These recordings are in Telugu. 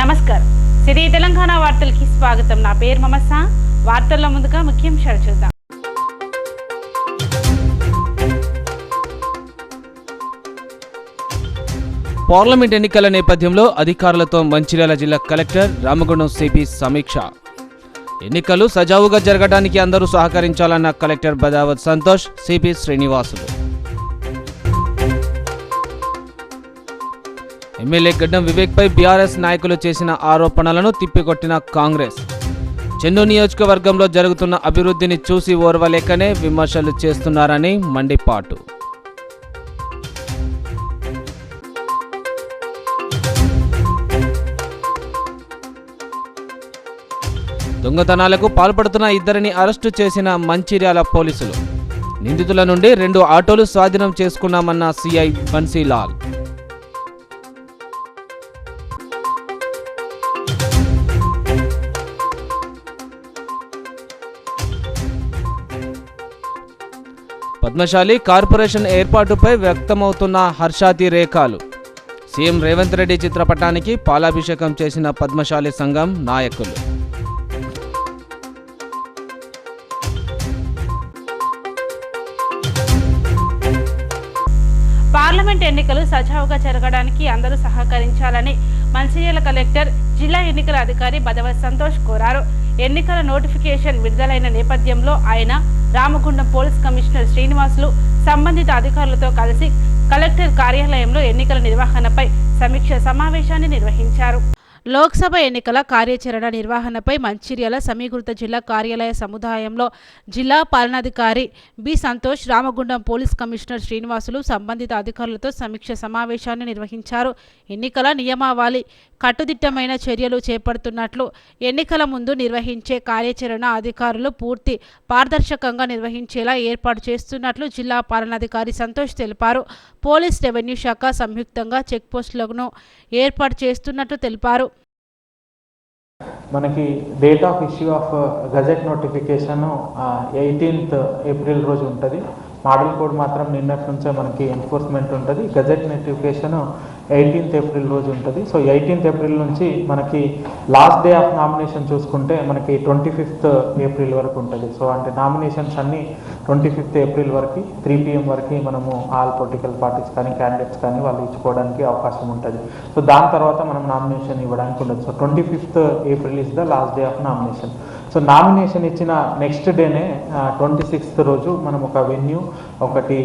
నమస్కారం. సిటీ తెలంగాణ వార్తలకి స్వాగతం. నా పేరు మమసా. వార్తల్లో ముందుగా ముఖ్యాంశాలు చూద్దాం. పార్లమెంట్ ఎన్నికల నేపథ్యంలో అధికారులతో మంచిర్యాల జిల్లా కలెక్టర్ రామగుండం సిపి సమీక్ష. ఎన్నికలు సజావుగా జరగడానికి అందరూ సహకరించాలన్న collector Badavath Santosh, CP Srinivasulu. MLA Gaddam వివేక్పై బీఆర్ఎస్ నాయకులు చేసిన ఆరోపణలను తిప్పికొట్టిన కాంగ్రెస్. చెన్నూరు నియోజకవర్గంలో జరుగుతున్న అభివృద్ధిని చూసి ఓర్వలేకనే విమర్శలు చేస్తున్నారని మండిపాటు. దొంగతనాలకు పాల్పడుతున్న ఇద్దరిని అరెస్టు చేసిన మంచిర్యాల పోలీసులు. నిందితుల నుండి 2 ఆటోలు స్వాధీనం చేసుకున్నామన్న సిఐ బన్సీలాల్. పద్మశాలి కార్పొరేషన్ ఏర్పాటుపై వ్యక్తమవుతున్న హర్షాతిరేకాలు. సీఎం రేవంత్ రెడ్డి చిత్రపటానికి పాలాభిషేకం చేసిన పద్మశాలి సంఘం నాయకులు. పార్లమెంట్ ఎన్నికలు సజావుగా జరగడానికి అందరూ సహకరించాలని మంచిర్యాల కలెక్టర్, జిల్లా ఎన్నికల అధికారి బదావత్ సంతోష్ కోరారు. ఎన్నికల నోటిఫికేషన్ విడుదలైన నేపథ్యంలో ఆయన రామగుండం పోలీస్ కమిషనర్ శ్రీనివాసులు సంబంధిత అధికారులతో కలిసి కలెక్టర్ కార్యాలయంలో ఎన్నికల నిర్వహణపై సమీక్ష సమావేశాన్ని నిర్వహించారు. లోక్సభ ఎన్నికల కార్యాచరణ నిర్వహణపై మంచిర్యాల సమీకృత జిల్లా కార్యాలయ సముదాయంలో జిల్లా పాలనాధికారి B Santosh, Ramagundam police commissioner Srinivasulu సంబంధిత అధికారులతో సమీక్ష సమావేశాన్ని నిర్వహించారు. ఎన్నికల నియమావళి కట్టుదిట్టమైన చర్యలు చేపడుతున్నట్లు, ఎన్నికల ముందు నిర్వహించే కార్యాచరణ అధికారులు పూర్తి పారదర్శకంగా నిర్వహించేలా ఏర్పాటు చేస్తున్నట్లు జిల్లా పాలనాధికారి సంతోష్ తెలిపారు. పోలీస్, రెవెన్యూ శాఖ సంయుక్తంగా చెక్పోస్టులను ఏర్పాటు చేస్తున్నట్లు తెలిపారు. మనకి date of issue of gazette notification 18th April రోజు ఉంటుంది. మోడల్ కోడ్ మాత్రం నిన్నటి నుంచే మనకి ఎన్ఫోర్స్మెంట్ ఉంటుంది. గజెట్ నోటిఫికేషన్ 18th ఏప్రిల్ రోజు ఉంటుంది. సో 18th ఏప్రిల్ నుంచి మనకి లాస్ట్ డే ఆఫ్ నామినేషన్ చూసుకుంటే మనకి 25th ఏప్రిల్ వరకు ఉంటుంది. సో అంటే నామినేషన్స్ అన్నీ 25th ఏప్రిల్ వరకు 3 PM వరకు మనము ఆల్ పొలిటికల్ పార్టీస్ కానీ క్యాండిడేట్స్ కానీ వాళ్ళు ఇచ్చుకోవడానికి అవకాశం ఉంటుంది. సో దాని తర్వాత మనం నామినేషన్ ఇవ్వడానికి ఉండదు. So 25th April is the last day of nomination. So nomination ఇచ్చిన నెక్స్ట్ డేనే 26th రోజు మనం ఒక వెన్యూ, ఒకటి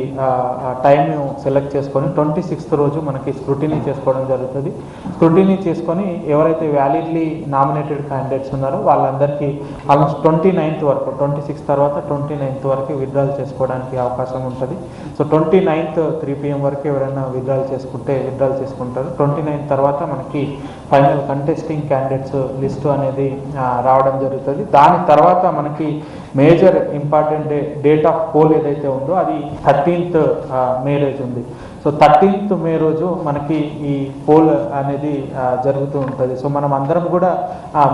టైం సెలెక్ట్ చేసుకొని 26th రోజు మనకి స్క్రూటినీ చేసుకోవడం జరుగుతుంది. స్క్రూటినీ చేసుకొని ఎవరైతే వ్యాలిడ్లీ నామినేటెడ్ క్యాండిడేట్స్ ఉన్నారో వాళ్ళందరికీ ఆల్మోస్ట్ 29th వరకు, 26 తర్వాత 29th వరకు విత్డ్రాల్ చేసుకోవడానికి అవకాశం ఉంటుంది. సో 29th 3 PM వరకు ఎవరైనా విత్డ్రాల్ చేసుకుంటే విత్డ్రాల్ చేసుకుంటారు. 29th తర్వాత మనకి ఫైనల్ కంటెస్టింగ్ క్యాండిడేట్స్ లిస్టు అనేది రావడం జరుగుతుంది. దాని తర్వాత మనకి major important date of poll ఏదైతే ఉందో అది 13th మే రోజు ఉంది. సో 13th మే రోజు మనకి ఈ పోల్ అనేది జరుగుతూ ఉంటుంది. సో మనం అందరం కూడా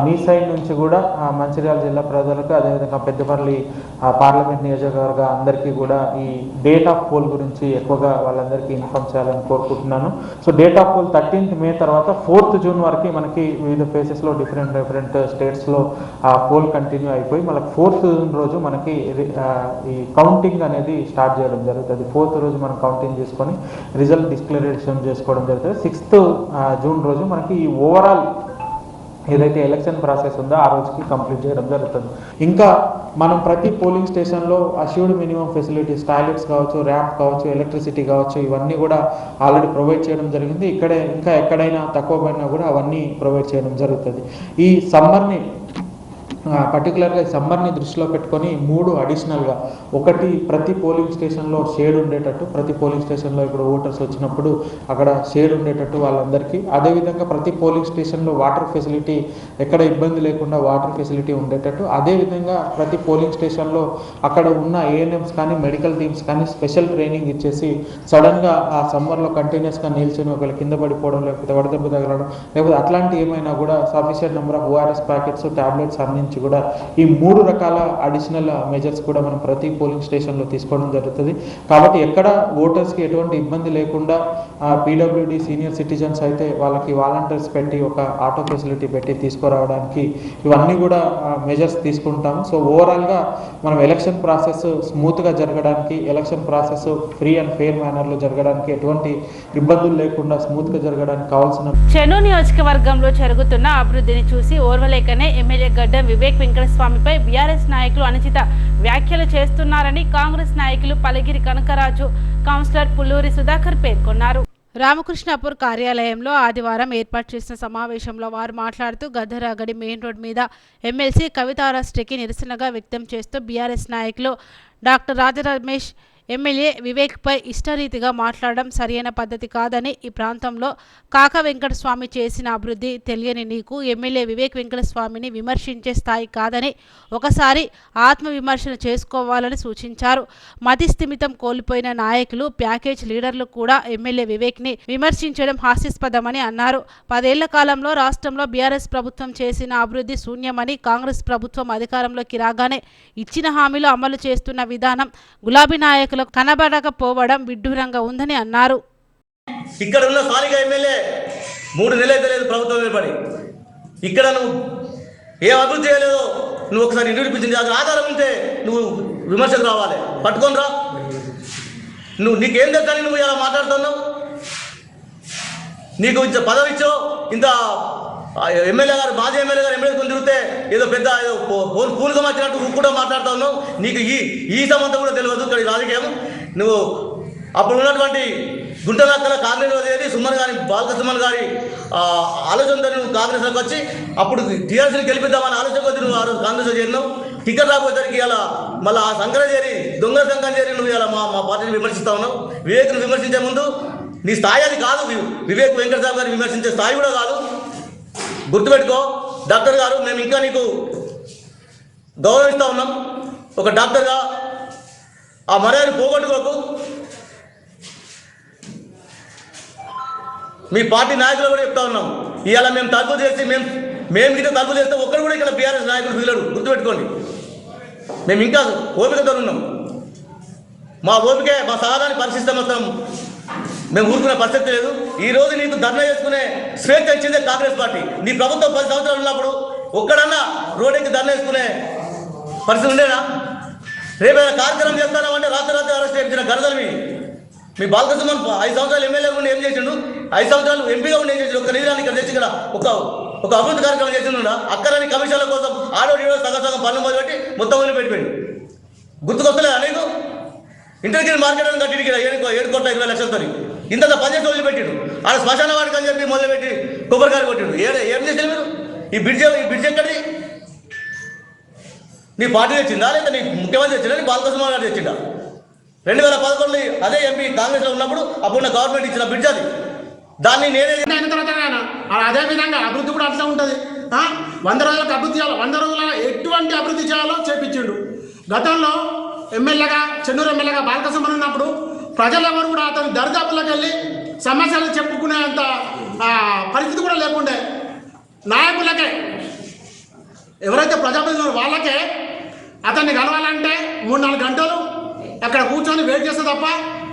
మీ సైడ్ నుంచి కూడా మంచిర్యాల జిల్లా ప్రజలకు, అదేవిధంగా పెద్దపల్లి పార్లమెంట్ నియోజకవర్గ అందరికీ కూడా ఈ డేట్ ఆఫ్ పోల్ గురించి ఎక్కువగా వాళ్ళందరికీ ఇన్ఫార్మ్ చేయాలని కోరుకుంటున్నాను. So date of poll 13th మే తర్వాత 4th జూన్ వరకు మనకి వివిధ ప్లేసెస్లో డిఫరెంట్ స్టేట్స్లో పోల్ కంటిన్యూ అయిపోయి మళ్ళీ 4th జూన్ రోజు మనకి ఈ కౌంటింగ్ అనేది స్టార్ట్ చేయడం జరుగుతుంది. 4th రోజు మనం కౌంటింగ్ చేసుకొని రిజల్ట్ డిక్లరేషన్ చేసుకోవడం జరుగుతుంది. 6th జూన్ రోజు మనకి ఈ ఓవరాల్ ఏదైతే ఎలక్షన్ ప్రాసెస్ ఉందో ఆ రోజుకి కంప్లీట్ చేయడం జరుగుతుంది. ఇంకా మనం ప్రతి పోలింగ్ స్టేషన్లో అష్యూర్డ్ మినిమం ఫెసిలిటీస్, టాయిలెట్స్ కావచ్చు, ర్యాంప్ కావచ్చు, ఎలక్ట్రిసిటీ కావచ్చు, ఇవన్నీ కూడా ఆల్రెడీ ప్రొవైడ్ చేయడం జరిగింది. ఇక్కడే ఇంకా ఎక్కడైనా తక్కువ పడినా కూడా అవన్నీ ప్రొవైడ్ చేయడం జరుగుతుంది. ఈ సమ్మర్ని పర్టికులర్గా సమ్మర్ని దృష్టిలో పెట్టుకొని 3 అడిషనల్గా, ఒకటి ప్రతి పోలింగ్ స్టేషన్లో షేడ్ ఉండేటట్టు, ప్రతి పోలింగ్ స్టేషన్లో ఇప్పుడు ఓటర్స్ వచ్చినప్పుడు అక్కడ షేడ్ ఉండేటట్టు వాళ్ళందరికీ, అదేవిధంగా ప్రతి పోలింగ్ స్టేషన్లో వాటర్ ఫెసిలిటీ ఎక్కడ ఇబ్బంది లేకుండా వాటర్ ఫెసిలిటీ ఉండేటట్టు, అదేవిధంగా ప్రతి పోలింగ్ స్టేషన్లో అక్కడ ఉన్న ఏఎన్ఎంస్ కానీ మెడికల్ టీమ్స్ కానీ స్పెషల్ ట్రైనింగ్ ఇచ్చేసి సడన్గా ఆ సమ్మర్లో కంటిన్యూస్గా నిల్చొని ఒకవేళ కింద పడిపోవడం, లేకపోతే వడదెబ్బ తగలడం, లేకపోతే అట్లాంటి ఏమైనా కూడా sufficient number of ORS packets, tablets అందించి నుంచి కూడా ఈ 3 రకాల అడిషనల్ మెజర్స్ కూడా మనం ప్రతి పోలింగ్ స్టేషన్లో తీసుకోవడం జరుగుతుంది. కాబట్టి ఎక్కడ ఓటర్స్కి ఎటువంటి ఇబ్బంది లేకుండా పీడబ్ల్యూడి సీనియర్ సిటిజన్స్ అయితే వాళ్ళకి వాలంటీర్స్ పెట్టి ఒక ఆటో ఫెసిలిటీ పెట్టి తీసుకురావడానికి ఇవన్నీ కూడా మెజర్స్ తీసుకుంటాము. సో ఓవరాల్గా మనం ఎలక్షన్ ప్రాసెస్ స్మూత్గా జరగడానికి, election process free and fair మేనర్లో జరగడానికి, ఎటువంటి ఇబ్బందులు లేకుండా స్మూత్గా జరగడానికి కావాల్సిన చెన్నూరు నియోజకవర్గంలో జరుగుతున్న అభివృద్ధిని చూసి ఓర్వలేకనే ఎమ్మెల్యే గడ్డం వివేక్ వెంకటస్వామిపై బీఆర్ఎస్ నాయకులు అనుచిత వ్యాఖ్యలు చేస్తున్నారని కాంగ్రెస్ నాయకులు పలగిరి కనకరాజు, కౌన్సిలర్ పుల్లూరి సుధాకర్ పేర్కొన్నారు. రామకృష్ణాపూర్ కార్యాలయంలో ఆదివారం ఏర్పాటు చేసిన సమావేశంలో వారు మాట్లాడుతూ గద్దరాగడి మెయిన్ రోడ్ మీద ఎమ్మెల్సీ కవితారాష్ట్రకి నిరసనగా వ్యక్తం చేస్తూ బీఆర్ఎస్ నాయకులు డాక్టర్ రాజరమేష్ ఎమ్మెల్యే వివేక్పై ఇష్టరీతిగా మాట్లాడడం సరైన పద్ధతి కాదని, ఈ ప్రాంతంలో కాక వెంకటస్వామి చేసిన అభివృద్ధి తెలియని నీకు ఎమ్మెల్యే వివేక్ వెంకటస్వామిని విమర్శించే స్థాయి కాదని ఒకసారి ఆత్మవిమర్శన చేసుకోవాలని సూచించారు. మతి స్థిమితం కోల్పోయిన నాయకులు, ప్యాకేజ్ లీడర్లు కూడా ఎమ్మెల్యే వివేక్ని విమర్శించడం హాస్యాస్పదమని అన్నారు. 10 ఏళ్ల కాలంలో రాష్ట్రంలో బీఆర్ఎస్ ప్రభుత్వం చేసిన అభివృద్ధి శూన్యమని, కాంగ్రెస్ ప్రభుత్వం అధికారంలోకి రాగానే ఇచ్చిన హామీలు అమలు చేస్తున్న విధానం గులాబీ నాయకులు కనబడకపోవడం విడ్డూరంగా ఉందని అన్నారు. ఇక్కడ ఉన్న స్థానిక ఎమ్మెల్యే 3 నెలలు అయితే లేదు ప్రభుత్వం ఏర్పడి, ఇక్కడ నువ్వు ఏ అభివృద్ధి చేయలేదో నువ్వు ఒకసారి నిరూపించింది. అది ఆధారం ఉంటే నువ్వు విమర్శకు రావాలి, పట్టుకొని రా. నీకేం తెలుసని నువ్వు ఇలా మాట్లాడుతున్నావు? నీకు ఇంత పదవి ఇచ్చో, ఇంత ఎమ్మెల్యే గారు, మాజీ ఎమ్మెల్యే గారు ఎమ్మెల్యే కొని తిరిగితే ఏదో పెద్ద పూలుగా వచ్చినట్టు నువ్వు కూడా మాట్లాడుతూ ఉన్నావు. నీకు ఈ సంబంధం కూడా తెలియదు ఇక్కడ రాజకీయం. నువ్వు అప్పుడు ఉన్నటువంటి గుంటనక్కల కాంగ్రెస్ ఏది సుమన్ గారి, బాలకృష్ణ గారి ఆలోచనతో నువ్వు కాంగ్రెస్లోకి వచ్చి అప్పుడు టీఆర్ఎస్ని గెలిపిద్దామని ఆలోచన కొద్ది నువ్వు ఆ రోజు కాంగ్రెస్లో చేరినావు. టికెట్ రాకపోయేసరికి ఇలా మళ్ళీ ఆ సంఘం చేరి, దొంగ సంఘం చేరి నువ్వు ఇలా మా పార్టీని విమర్శిస్తూ ఉన్నావు. వివేక్ను విమర్శించే ముందు నీ స్థాయి అది కాదు. వివేక్ వెంకటస్వామి గారిని విమర్శించే స్థాయి కూడా కాదు. గుర్తుపెట్టుకో డాక్టర్ గారు, మేము ఇంకా నీకు గౌరవిస్తూ ఉన్నాం. ఒక డాక్టర్గా ఆ మర్యాదను పోగొట్టుకోకు. మీ పార్టీ నాయకులు కూడా చెప్తా ఉన్నాం, ఇవాళ మేము తలుపు చేసి మేము గిట్ట తలుపు చేస్తే ఒక్కరు కూడా ఇక్కడ బీఆర్ఎస్ నాయకులు పిల్లడు. గుర్తుపెట్టుకోండి, మేము ఇంకా ఓపికతో ఉన్నాం. మా ఓపికే మా సహాయాన్ని పరిశీలిస్తాం. వస్తాం, మేము ఊరుకునే పరిస్థితి లేదు. ఈరోజు నీకు ధర్నా చేసుకునే స్వేచ్ఛ ఇచ్చిందే కాంగ్రెస్ పార్టీ. నీ ప్రభుత్వం 10 సంవత్సరాలు ఉన్నప్పుడు ఒక్కడన్నా రోడ్డుకి ధర్నా చేసుకునే పరిస్థితి ఉండేనా? రేపైనా కార్యక్రమం చేస్తానంటే రాత్రి అరెస్ట్ చేయించిన గరదలు మీ బాలకృష్ణ 5 సంవత్సరాలు ఎమ్మెల్యే ఉండి ఏం చేసిండు? 5 సంవత్సరాలు ఎంపీగా ఉండి ఏం చేసిండు? ఒక నిధులను ఇక్కడ తెచ్చి ఇక్కడ ఒక అభివృద్ధి కార్యక్రమం చేసిండు. అక్కడని కమిషన్ల కోసం ఆడోడి సగం పన్ను మొదలుపెట్టి మొత్తం వదిలిపెట్టిపోయింది. గుర్తుకొస్తలేదా నీకు? ఇంటర్గ్రీన్ మార్కెట్ అని కట్టి 7,20,00,000తో ఇంత పనిచేసి వదిలిపెట్టిండు. ఆడ శ్మశాన వాడికి అని చెప్పి మొదలుపెట్టి కొబ్బరికాయలు కొట్టిండు. ఏం చేశారు మీరు? ఈ బ్రిడ్జ్ ఎక్కడి? నీ పార్టీ తెచ్చిందా లేదా నీ ముఖ్యమంత్రి తెచ్చిందా? నీ బాలకృష్ణ గారు తెచ్చిందా? 2011 అదే ఎంపీ కాంగ్రెస్లో ఉన్నప్పుడు అప్పుడున్న గవర్నమెంట్ ఇచ్చిన బ్రిడ్జ్ అది. దాన్ని నేనే అయిన తర్వాత అదే విధంగా అభివృద్ధి కూడా అట్లా ఉంటుంది. 100 రోజులకు అభివృద్ధి చేయాలి, 100 రోజుల ఎటువంటి అభివృద్ధి చేయాలో చేపించిండు. గతంలో ఎమ్మెల్యేగా, చెన్నూరు ఎమ్మెల్యేగా బాలకృష్ణ ఉన్నప్పుడు ప్రజలెవరు కూడా అతను దరిదాపులకు వెళ్ళి సమస్యలు చెప్పుకునేంత పరిస్థితి కూడా లేకుండే. నాయకులకే, ఎవరైతే ప్రజాప్రతినిధులు వాళ్ళకే అతన్ని కలవాలంటే 3-4 గంటలు అక్కడ కూర్చొని వెయిట్ చేస్తే తప్ప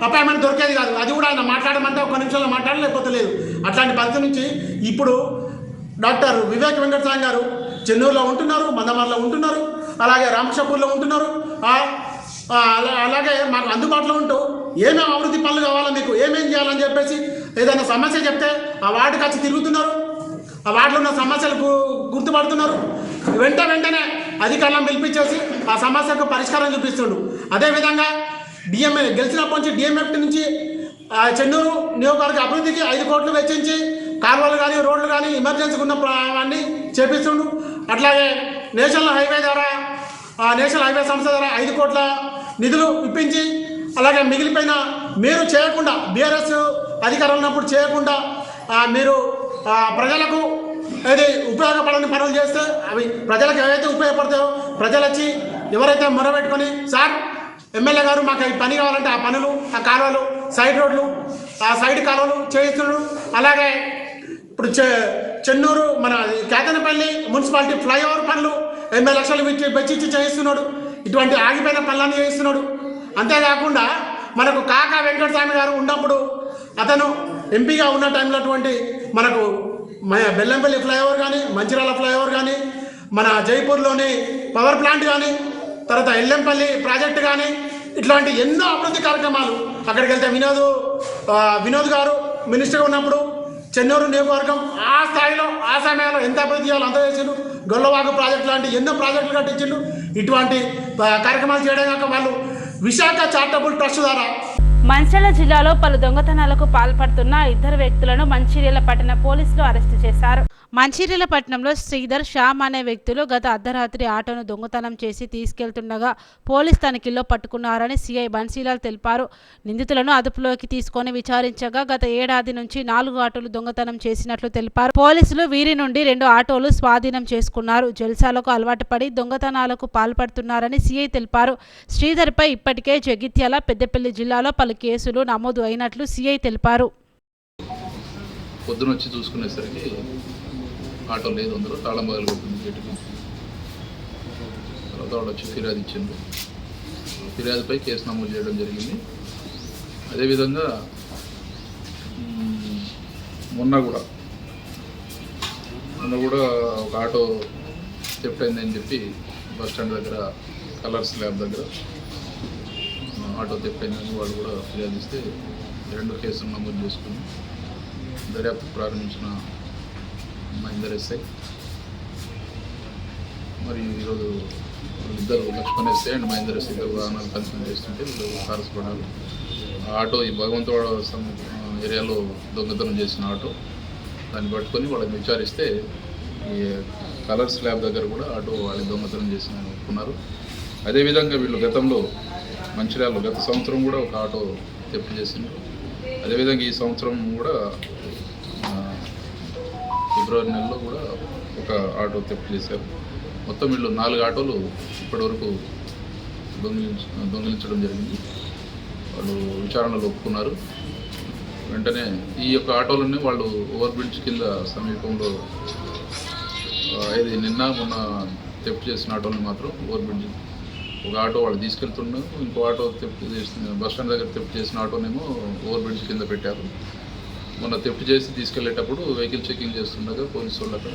అపాయింట్మెంట్ దొరికేది కాదు. అది కూడా ఆయన మాట్లాడమంటే 1 నిమిషంలో మాట్లాడలేకపోతే లేదు. అట్లాంటి పరిస్థితి నుంచి ఇప్పుడు డాక్టర్ వివేక్ వెంకటస్వామి గారు చెన్నూరులో ఉంటున్నారు, మందమర్లో ఉంటున్నారు, అలాగే రామకృష్ణాపూర్లో ఉంటున్నారు. అలాగే మాకు అందుబాటులో ఉంటూ ఏమేమి అభివృద్ధి పనులు కావాలో, మీకు ఏమేం చేయాలని చెప్పేసి ఏదైనా సమస్య చెప్తే ఆ వార్డుకి వచ్చి తిరుగుతున్నారు. ఆ వార్డులో ఉన్న సమస్యలకు గుర్తుపడుతున్నారు. వెంటనే అధికారులను పిలిపించేసి ఆ సమస్యకు పరిష్కారం చూపిస్తుండు. అదేవిధంగా గెలిచినప్పటి నుంచి డిఎంఎఫ్టీ నుంచి చెన్నూరు నియోజకవర్గ అభివృద్ధికి 5 కోట్లు వెచ్చించి కాలువలు కానీ, రోడ్లు కానీ, ఎమర్జెన్సీగా ఉన్న అన్నీ చేపిస్తుండు. అట్లాగే నేషనల్ హైవే సంస్థ ద్వారా 5 కోట్ల నిధులు ఇప్పించి, అలాగే మిగిలిపోయిన మీరు చేయకుండా, బీఆర్ఎస్ అధికారంలో ఉన్నప్పుడు చేయకుండా మీరు ప్రజలకు ఏది ఉపయోగపడని పనులు చేస్తే అవి ప్రజలకు ఏవైతే ఉపయోగపడతాయో ప్రజలు వచ్చి ఎవరైతే మొరబెట్టుకొని, సార్ ఎమ్మెల్యే గారు మాకు ఈ పని కావాలంటే ఆ పనులు, ఆ కాలువలు, సైడ్ రోడ్లు, ఆ సైడ్ కాలువలు చేయిస్తున్నాడు. అలాగే ఇప్పుడు చెన్నూరు మన కేతనపల్లి మున్సిపాలిటీ ఫ్లైఓవర్ పనులు 80 లక్షలు వెచ్చిచ్చి చేయిస్తున్నాడు. ఇటువంటి ఆగిపోయిన పనులన్నీ చేయిస్తున్నాడు. అంతేకాకుండా మనకు కాకా వెంకటస్వామి గారు ఉన్నప్పుడు అతను ఎంపీగా ఉన్న టైంలో అటువంటి మనకు బెల్లంపల్లి ఫ్లైఓవర్ కానీ, మంచిర్యాల ఫ్లైఓవర్ కానీ, మన జైపూర్లోని పవర్ ప్లాంట్ కానీ, తర్వాత ఎల్లంపల్లి ప్రాజెక్టు కానీ, ఇట్లాంటి ఎన్నో అభివృద్ధి కార్యక్రమాలు. అక్కడికి వెళ్తే వినోద్ గారు మినిస్టర్గా ఉన్నప్పుడు చెన్నూరు నియోజకవర్గం ఆ స్థాయిలో ఆ సమయంలో ఎంత అభివృద్ధి చేయాలో అంత చేసిండు. గొల్లవాగు ప్రాజెక్టు లాంటి ఎన్నో ప్రాజెక్టులు కట్టించిండు. ఇటువంటి కార్యక్రమాలు చేయడం కాక వాళ్ళు విశాఖ చారిటబుల్ ట్రస్ట్ ద్వారా మంచిర్యాల జిల్లాలో పలు దొంగతనాలకు పాల్పడుతున్న 2 వ్యక్తులను మంచిర్యాల పట్టణ పోలీసులు అరెస్టు చేశారు. మంచిర్యాల పట్టణంలో శ్రీధర్, శ్యామ్ అనే వ్యక్తులు గత అర్ధరాత్రి ఆటోను దొంగతనం చేసి తీసుకెళ్తుండగా పోలీస్ తనిఖీల్లో పట్టుకున్నారని సిఐ బన్సీలాల్ తెలిపారు. నిందితులను అదుపులోకి తీసుకొని విచారించగా గత ఏడాది నుంచి 4 ఆటోలు దొంగతనం చేసినట్లు తెలిపారు. పోలీసులు వీరి నుండి 2 ఆటోలు స్వాధీనం చేసుకున్నారు. జల్సాలకు అలవాటు పడి దొంగతనాలకు పాల్పడుతున్నారని సిఐ తెలిపారు. శ్రీధర్పై ఇప్పటికే జగిత్యాల, పెద్దపల్లి జిల్లాలో పలు కేసులు నమోదు అయినట్లు సిఐ తెలిపారు. పొద్దున వచ్చి చూసుకునేసరికి ఆటో లేదు, అందులో తాళం బదులు కొట్టింది గేటుకి. తర్వాత వాళ్ళు వచ్చి ఫిర్యాదు ఇచ్చింది. ఫిర్యాదుపై కేసు నమోదు చేయడం జరిగింది. అదేవిధంగా మొన్న కూడా ఒక ఆటో థెఫ్ట్ అయిందని చెప్పి బస్ స్టాండ్ దగ్గర కలర్స్ ల్యాబ్ దగ్గర ఆటో థెఫ్ట్ అయిందని వాళ్ళు కూడా ఫిర్యాదు ఇస్తే 2 కేసులు నమోదు చేసుకుని దర్యాప్తు ప్రారంభించిన మహేందర్ ఎస్ఐ మరియు ఈరోజు ఇద్దరు Lakshman SI and Mahender SI ఇద్దరు వాహనాలు కన్సల్ట్ చేస్తుంటే వీళ్ళు తారసపడాలి. ఆ ఆటో ఈ భగవంతవాడ ఏరియాలో దొంగతనం చేసిన ఆటో, దాన్ని పట్టుకొని వాళ్ళని విచారిస్తే ఈ కలర్స్ ల్యాబ్ దగ్గర కూడా ఆటో వాళ్ళు దొంగతనం చేసిన ఒప్పుకున్నారు. అదేవిధంగా వీళ్ళు గతంలో మంచిర్యాలలో గత సంవత్సరం కూడా ఒక ఆటో థెఫ్ట్ చేసిండ్రు. అదేవిధంగా ఈ సంవత్సరం కూడా ఫిబ్రవరి నెలలో కూడా ఒక ఆటో థెఫ్ట్ చేశారు. మొత్తం వీళ్ళు 4 ఆటోలు ఇప్పటివరకు దొంగిలించడం జరిగింది. వాళ్ళు విచారణలో ఒప్పుకున్నారు. వెంటనే ఈ యొక్క ఆటోలన్నీ వాళ్ళు ఓవర్ బ్రిడ్జ్ కింద సమీపంలో ఇది నిన్న మొన్న థెఫ్ట్ చేసిన ఆటోని మాత్రం ఓవర్ బ్రిడ్జ్ ఒక ఆటో వాళ్ళు తీసుకెళ్తున్నారు. ఇంకో ఆటో థెఫ్ట్ చేసిన బస్ స్టాండ్ దగ్గర థెఫ్ట్ చేసిన ఆటోనేమో ఓవర్ బ్రిడ్జ్ కింద పెట్టారు. మొన్న థెఫ్ట్ చేసి తీసుకెళ్లేటప్పుడు వెహికల్ చెకింగ్ చేస్తుండగా పోలీసు వాళ్ళు అక్కడ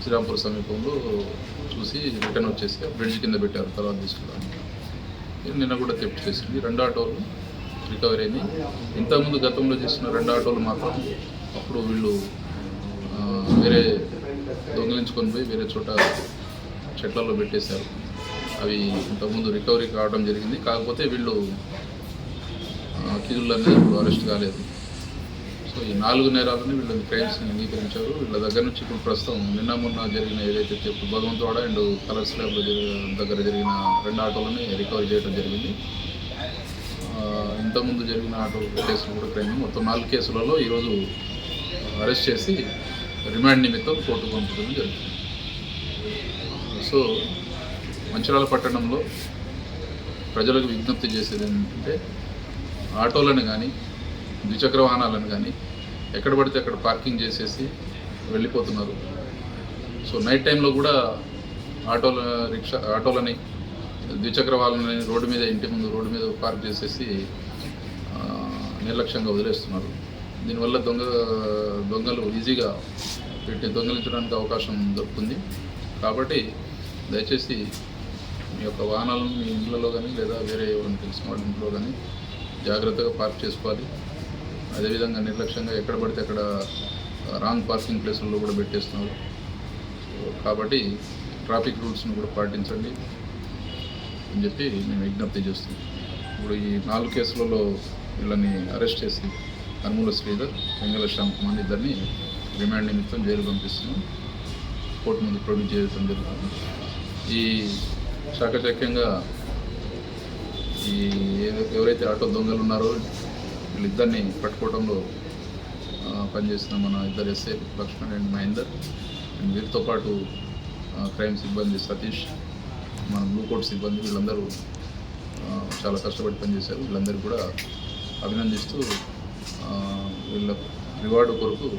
శ్రీరాంపూర్ సమీపంలో చూసి రిటర్న్ వచ్చేసి బ్రిడ్జ్ కింద పెట్టారు. తర్వాత తీసుకెళ్ళడానికి నిన్న కూడా థెఫ్ట్ చేసింది. 2 ఆటోలు రికవరీ అయినాయి. ఇంతకుముందు గతంలో చేసిన 2 ఆటోలు మాత్రం అప్పుడు వీళ్ళు వేరే దొంగిలించుకొని పోయి వేరే చోట చెట్లలో పెట్టేశారు. అవి ఇంతకుముందు రికవరీ కావడం జరిగింది. కాకపోతే వీళ్ళు అక్యూజులన్నీ ఇప్పుడు అరెస్ట్ కాలేదు. సో ఈ 4 నేరాలని వీళ్ళని క్రైమ్స్ని అంగీకరించారు. వీళ్ళ దగ్గర నుంచి ఇప్పుడు ప్రస్తుతం నిన్న మొన్న జరిగిన ఏదైతే థెఫ్ట్ భగవంతవాడ అండ్ కలర్స్ ల్యాబ్ దగ్గర జరిగిన 2 ఆటోలని రికవరీ చేయడం జరిగింది. ఇంతకుముందు జరిగిన ఆటో కేసులు కూడా క్రైమ్ మొత్తం 4 కేసులలో ఈరోజు అరెస్ట్ చేసి రిమాండ్ నిమిత్తం కోర్టుకు పంపడం జరుగుతుంది. సో మంచిర్యాల పట్టణంలో ప్రజలకు విజ్ఞప్తి చేసేది ఏంటంటే ఆటోలను కానీ ద్విచక్ర వాహనాలను కానీ ఎక్కడ పడితే అక్కడ పార్కింగ్ చేసేసి వెళ్ళిపోతున్నారు. సో నైట్ టైంలో కూడా ఆటోలని ద్విచక్ర వాహనాలని రోడ్డు మీద ఇంటి ముందు రోడ్డు మీద పార్క్ చేసేసి నిర్లక్ష్యంగా వదిలేస్తున్నారు. దీనివల్ల దొంగలు ఈజీగా పెట్టి దొంగలించడానికి అవకాశం దొరుకుతుంది. కాబట్టి దయచేసి మీ యొక్క వాహనాలను మీ ఇంట్లో కానీ లేదా వేరే ఎవరైనా తెలిసిన వాళ్ళ ఇంట్లో కానీ జాగ్రత్తగా పార్క్ చేసుకోవాలి. అదేవిధంగా నిర్లక్ష్యంగా ఎక్కడ పడితే అక్కడ రాంగ్ పార్కింగ్ ప్లేసుల్లో కూడా పెట్టేస్తున్నారు. కాబట్టి ట్రాఫిక్ రూల్స్ను కూడా పాటించండి అని చెప్పి మేము విజ్ఞప్తి చేస్తున్నాం. ఇప్పుడు ఈ 4 కేసులలో వీళ్ళని అరెస్ట్ చేసి కర్మూల శ్రీధర్, వెంగళ శ్యామ్ కుమార్ ఇద్దరిని రిమాండ్ నిమిత్తం జైలు పంపిస్తున్నాం. కోర్టు ముందు ప్రొడ్యూస్ చేయడం జరుగుతుంది. ఈ చాకచక్యంగా ఈ ఎవరైతే ఆటో దొంగలు ఉన్నారో వీళ్ళిద్దరిని పట్టుకోవడంలో పనిచేసిన మన 2 SI Lakshman and Mahender and వీరితో పాటు క్రైమ్ సిబ్బంది సతీష్, మన బ్లూ కోట్ సిబ్బంది వీళ్ళందరూ చాలా కష్టపడి పనిచేశారు. వీళ్ళందరూ కూడా అభినందిస్తూ వీళ్ళ రివార్డు కొరకు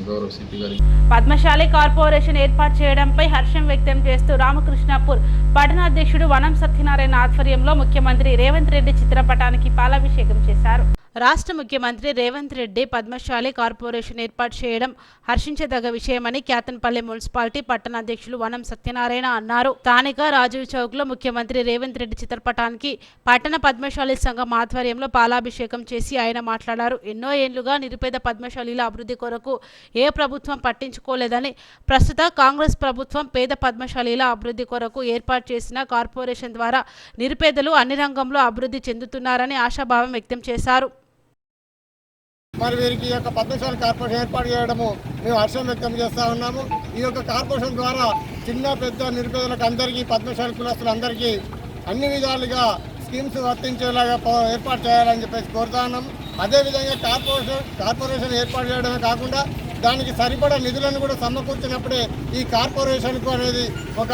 గౌరవ సిపి గారికి. పద్మశాలి కార్పొరేషన్ ఏర్పాటు చేయడంపై హర్షం వ్యక్తం చేస్తూ రామకృష్ణాపూర్ పట్టణాధ్యక్షుడు వనం సత్యనారాయణ ఆధ్వర్యంలో ముఖ్యమంత్రి రేవంత్ రెడ్డి చిత్రపటానికి పాలాభిషేకం చేశారు. రాష్ట్ర ముఖ్యమంత్రి రేవంత్ రెడ్డి పద్మశాలి కార్పొరేషన్ ఏర్పాటు చేయడం హర్షించదగ్గ విషయమని క్యాతన్పల్లి మున్సిపాలిటీ పట్టణాధ్యక్షులు వనం సత్యనారాయణ అన్నారు. స్థానిక రాజీవ్ చౌక్ లో ముఖ్యమంత్రి రేవంత్ రెడ్డి చిత్రపటానికి పట్టణ పద్మశాలి సంఘం ఆధ్వర్యంలో పాలాభిషేకం చేసి ఆయన మాట్లాడారు. ఎన్నో ఏళ్లుగా నిరుపేద పద్మశాలీల అభివృద్ధి కొరకు ఏ ప్రభుత్వం పట్టించుకోలేదని, ప్రస్తుత కాంగ్రెస్ ప్రభుత్వం పేద పద్మశాలీల అభివృద్ధి కొరకు ఏర్పాటు చేసిన కార్పొరేషన్ ద్వారా నిరుపేదలు అన్ని రంగంలో అభివృద్ధి చెందుతున్నారని ఆశాభావం వ్యక్తం చేశారు. మరి వీరికి ఈ యొక్క పద్మశాలి కార్పొరేషన్ ఏర్పాటు చేయడము మేము హర్షం వ్యక్తం చేస్తూ ఉన్నాము. ఈ యొక్క కార్పొరేషన్ ద్వారా చిన్న పెద్ద నిరుపేదలకు అందరికీ, పద్మశాలి కులస్తులందరికీ అన్ని విధాలుగా స్కీమ్స్ వర్తించేలాగా ఏర్పాటు చేయాలని చెప్పేసి కోరుతా ఉన్నాము. అదేవిధంగా కార్పొరేషన్ ఏర్పాటు చేయడమే కాకుండా దానికి సరిపడా నిధులను కూడా సమకూర్చినప్పుడే ఈ కార్పొరేషన్కు అనేది ఒక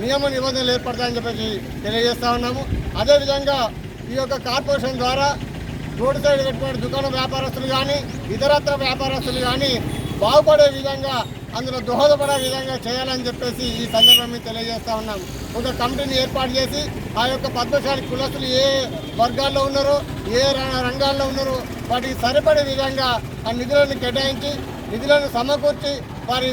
నియమ నిబంధనలు ఏర్పడతాయని చెప్పేసి తెలియజేస్తూ ఉన్నాము. అదేవిధంగా ఈ యొక్క కార్పొరేషన్ ద్వారా రోడ్డు సైడ్ పెట్టుకునే దుకాణ వ్యాపారస్తులు కానీ, ఇతరత్ర వ్యాపారస్తులు కానీ బాగుపడే విధంగా, అందులో దోహదపడే విధంగా చేయాలని చెప్పేసి ఈ సందర్భంగా తెలియజేస్తూ ఉన్నాము. ఒక కమిటీని ఏర్పాటు చేసి ఆ యొక్క పద్మశాలి కులస్తులు ఏ వర్గాల్లో ఉన్నారో, ఏ రంగాల్లో ఉన్నారో వాటికి సరిపడే విధంగా ఆ నిధులను కేటాయించి, నిధులను సమకూర్చి వారి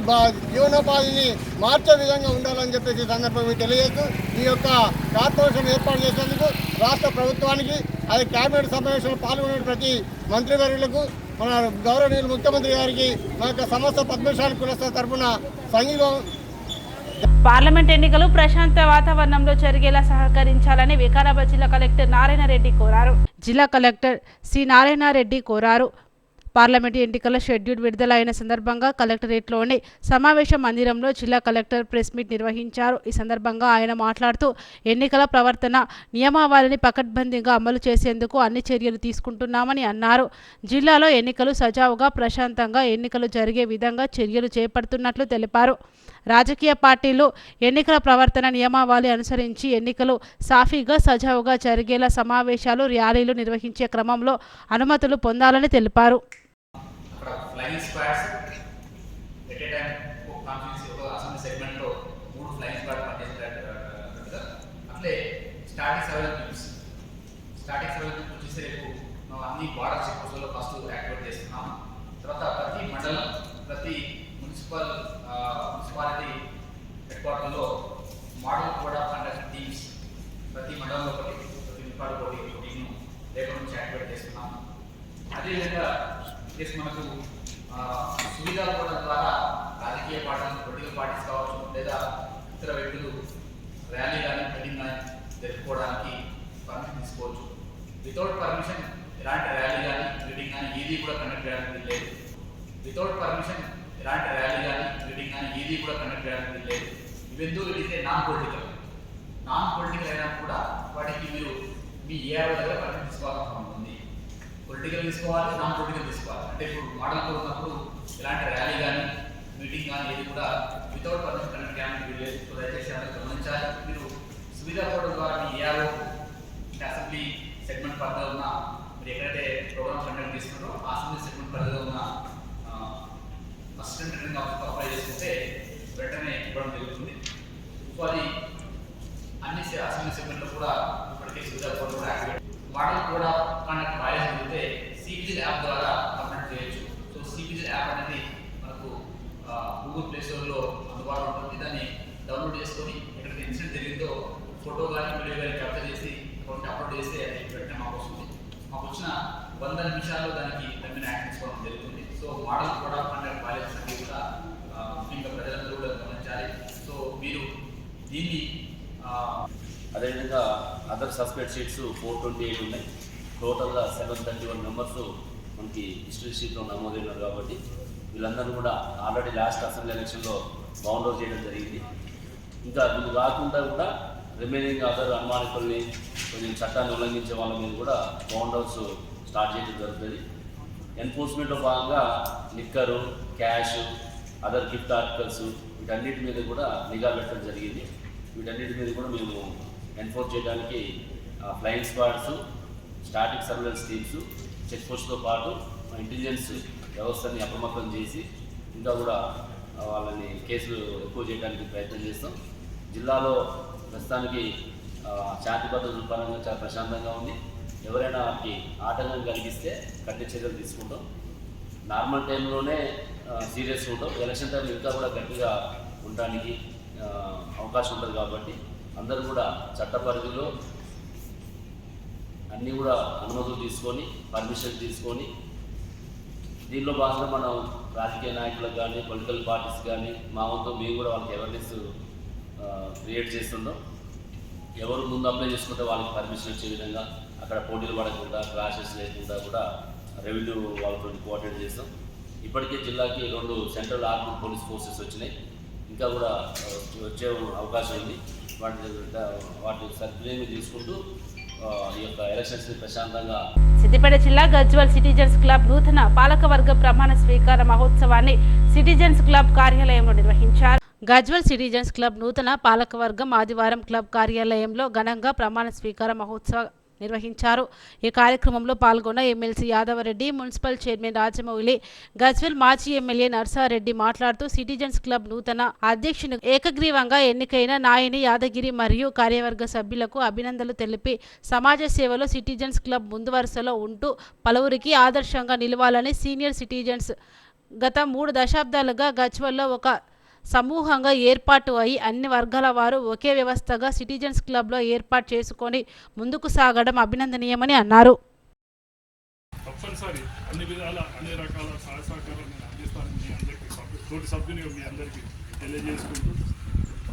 జీవనోపాధిని మార్చే విధంగా ఉండాలని చెప్పేసి ఈ సందర్భంగా తెలియజేస్తూ ఈ యొక్క కార్పొరేషన్ ఏర్పాటు చేసేందుకు రాష్ట్ర ప్రభుత్వానికి, అది కేబినెట్ సమావేశంలో పాల్గొనే ప్రతి మంత్రివర్యులకు, మన గౌరవనీయులు ముఖ్యమంత్రి గారికి మా యొక్క సమస్త పద్మశాలి కులస్తుల తరఫున సంఘీభావం. పార్లమెంట్ ఎన్నికలు ప్రశాంత వాతావరణంలో జరిగేలా సహకరించాలని వికారాబాద్ జిల్లా కలెక్టర్ నారాయణ రెడ్డి కోరారు. జిల్లా కలెక్టర్ సి నారాయణ రెడ్డి కోరారు. పార్లమెంటు ఎన్నికల షెడ్యూల్ విడుదలైన సందర్భంగా కలెక్టరేట్లోని సమావేశ మందిరంలో జిల్లా కలెక్టర్ ప్రెస్ మీట్ నిర్వహించారు. ఈ సందర్భంగా ఆయన మాట్లాడుతూ ఎన్నికల ప్రవర్తన నియమావళిని పకడ్బందీగా అమలు చేసేందుకు అన్ని చర్యలు తీసుకుంటున్నామని అన్నారు. జిల్లాలో ఎన్నికలు సజావుగా, ప్రశాంతంగా ఎన్నికలు జరిగే విధంగా చర్యలు చేపడుతున్నట్లు తెలిపారు. రాజకీయ పార్టీలు ఎన్నికల ప్రవర్తన నియమావళి అనుసరించి ఎన్నికలు సాఫీగా, సజావుగా జరిగేలా సమావేశాలు, ర్యాలీలు నిర్వహించే క్రమంలో అనుమతులు పొందాలని తెలిపారు. Flying squads at a time ఒక కాన్స్టిట్యూన్సీ ఒక అసెంబ్లీ సెగ్మెంట్లో 3 ఫ్లయింగ్ స్క్వాడ్ పనిచేసేటట్టుగా అట్లే స్టాటిక్ సర్వేలెన్స్ వచ్చేసి రేపు మనం అన్ని బార్డర్ చెక్ పోస్టుల్లో ఫస్ట్ యాక్టివేట్ చేస్తున్నాం. తర్వాత ప్రతి మండలం, ప్రతి మున్సిపాలిటీ హెడ్ క్వార్టర్లో model code of conduct teams ప్రతి మండలంలో ఒకటి, ప్రతి మున్సిపాలిటీ ఒక టీమ్ను రేపటి నుంచి యాక్టివేట్ చేస్తున్నాం. అదేవిధంగా మనకు సువిధా కోవడం ద్వారా రాజకీయ పార్టీలు, పొలిటికల్ పార్టీస్ కావచ్చు లేదా ఇతర వ్యక్తులు ర్యాలీ కానీ, మీటింగ్ కానీ జరుపుకోవడానికి పర్మిషన్ తీసుకోవచ్చు. వితౌట్ పర్మిషన్ ఎలాంటి ర్యాలీ కానీ, మీటింగ్ కానీ ఏది కూడా కండక్ట్ చేయడానికి లేదు. ఇవెందుకు వెళితే నాన్ పొలిటికల్ అయినా కూడా వాటికి మీరు మీ ఏఆర్ఓ దగ్గర పర్మిషన్ తీసుకోవాల్సిన ఉంటుంది. పొలిటికల్ తీసుకోవాలి, నాన్ పొలిటికల్ తీసుకోవాలి. అంటే ఇప్పుడు మోడల్ కోరుకున్నప్పుడు ఎలాంటి ర్యాలీ కానీ, మీటింగ్ కానీ ఏది కూడా వితౌట్ పర్మిషన్ కండక్ట్ చేయడానికి లేదు. సో దయచేసి అందరూ గమనించాలి. మీరు సువిధా కోవడం ద్వారా మీ ఏఆర్ఓ అసెంబ్లీ సెగ్మెంట్ పరిధిలో ఉన్న మీరు ఎక్కడైతే ప్రోగ్రామ్స్ కండక్ట్ చేస్తున్నారో ఆ అసెంబ్లీ సెగ్మెంట్ పరిధిలో ఉన్న అసిస్టెంట్ రిటర్నింగ్ ఆఫీసర్ అప్లై చేసుకుంటే వెంటనే ఇవ్వడం జరుగుతుంది. సో అది అన్ని అసెంబ్లీ సెగ్మెంట్లో కూడా ఇప్పటికే సువిధా కోడ్ కూడా activate. Model code of conduct violation జరిగితే సిపిజిల్ యాప్ ద్వారా కంప్లీట్ చేయొచ్చు. సో సిపిజిల్ యాప్ అనేది మనకు గూగుల్ ప్లే స్టోర్లో అందుబాటులో ఉంటుంది. దాన్ని డౌన్లోడ్ చేసుకొని ఎక్కడికి ఇన్సిడెంట్ జరిగిందో ఫోటో కానీ, వీడియో కానీ క్యాప్చర్ చేసి అప్లోడ్ చేస్తే అది వెంటనే మాకు వస్తుంది. మాకు వచ్చిన 100 నిమిషాల్లో దానికి తగిన యాక్షన్ తీసుకోవడం జరుగుతుంది. So model code of conduct violation అనేది కూడా ఇంకా ప్రజలందరూ కూడా గమనించాలి. సో మీరు దీన్ని అదేవిధంగా అదర్ సస్పెక్ట్ షీట్స్ 428 ఉన్నాయి. టోటల్గా 731 మెంబర్స్ మనకి హిస్టరీ షీట్లో నమోదైనారు. కాబట్టి వీళ్ళందరూ కూడా ఆల్రెడీ లాస్ట్ అసెంబ్లీ ఎలక్షన్లో బౌండ్ అవుట్ చేయడం జరిగింది. ఇంకా వీళ్ళు కాకుండా కూడా రిమైనింగ్ అదర్ అనుమానితుల్ని, కొంచెం చట్టాన్ని ఉల్లంఘించే వాళ్ళ మీద కూడా బౌండ్ అవుట్స్ స్టార్ట్ చేయడం జరుగుతుంది. ఎన్ఫోర్స్మెంట్లో భాగంగా liquor, cash, other gift articles వీటన్నిటి మీద కూడా నిఘా పెట్టడం జరిగింది. వీటన్నిటి మీద కూడా మేము ఎన్ఫోర్స్ చేయడానికి flying squads, static surveillance teams, check పోస్ట్తో పాటు ఇంటెలిజెన్స్ వ్యవస్థని అప్రమత్తం చేసి ఇంకా కూడా వాళ్ళని కేసులు ఎక్కువ చేయడానికి ప్రయత్నం చేస్తాం. జిల్లాలో ప్రస్తుతానికి శాంతి భద్రతల పరంగా చాలా ప్రశాంతంగా ఉంది. ఎవరైనా వాటికి ఆటంకం కలిగిస్తే కఠిన చర్యలు తీసుకుంటాం. నార్మల్ టైంలోనే సీరియస్గా ఉంటాం. ఎలక్షన్ టైంలో ఇంకా కూడా గట్టిగా ఉండడానికి అవకాశం ఉంటుంది. కాబట్టి అందరూ కూడా చట్ట పరిధిలో అన్నీ కూడా అనుమతులు తీసుకొని పర్మిషన్ తీసుకొని దీనిలో భాగంగా మనం రాజకీయ నాయకులకు కానీ పొలిటికల్ పార్టీస్ కానీ మా వంతు మేము కూడా వాళ్ళకి అవేర్నెస్ క్రియేట్ చేస్తున్నాం. ఎవరు ముందు అప్లై చేసుకుంటే వాళ్ళకి పర్మిషన్ వచ్చే విధంగా అక్కడ పోటీలు పడకుండా క్లాషెస్ లేకుండా కూడా రెవెన్యూ వాళ్ళతో కోఆర్డినేట్ చేస్తాం. ఇప్పటికే జిల్లాకి 2 సెంట్రల్ ఆర్మ్డ్ పోలీస్ ఫోర్సెస్ వచ్చినాయి. ఇంకా కూడా వచ్చే అవకాశం ఉంది. వాటిని సద్వినియోగం తీసుకుంటూ ఈ యొక్క ఎలక్షన్స్ని ప్రశాంతంగా. సిద్దిపేట జిల్లా గజ్వల్ సిటిజన్స్ క్లబ్ నూతన పాలకవర్గ ప్రమాణ స్వీకార మహోత్సవాన్ని సిటిజన్స్ క్లబ్ కార్యాలయంలో నిర్వహించారు. గజ్వల్ సిటిజన్స్ క్లబ్ నూతన పాలకవర్గం ఆదివారం క్లబ్ కార్యాలయంలో ఘనంగా ప్రమాణ స్వీకార మహోత్సవం నిర్వహించారు. ఈ కార్యక్రమంలో పాల్గొన్న MLC Yadava Reddy, municipal chairman Rajamouli, Gajwel మాజీ ఎమ్మెల్యే నర్సారెడ్డి మాట్లాడుతూ సిటిజన్స్ క్లబ్ నూతన అధ్యక్షుని ఏకగ్రీవంగా ఎన్నికైన నాయని యాదగిరి మరియు కార్యవర్గ సభ్యులకు అభినందనలు తెలిపి సమాజ సేవలో సిటిజన్స్ క్లబ్ ముందు వరుసలో ఉంటూ పలువురికి ఆదర్శంగా నిలవాలని సీనియర్ సిటిజన్స్ గత 3 దశాబ్దాలుగా గజ్వెల్లో ఒక సమూహంగా ఏర్పాటు అయి అన్ని వర్గాల వారు ఒకే వ్యవస్థగా సిటిజన్స్ క్లబ్లో ఏర్పాటు చేసుకొని ముందుకు సాగడం అభినందనీయమని అన్నారు. తప్పనిసరి అన్ని విధాల అన్ని రకాల సహాయ సహకారాలు నేను అందిస్తానని మీ అందరికీ తోటి సభ్యునిగా మీ అందరికీ తెలియజేసుకుంటూ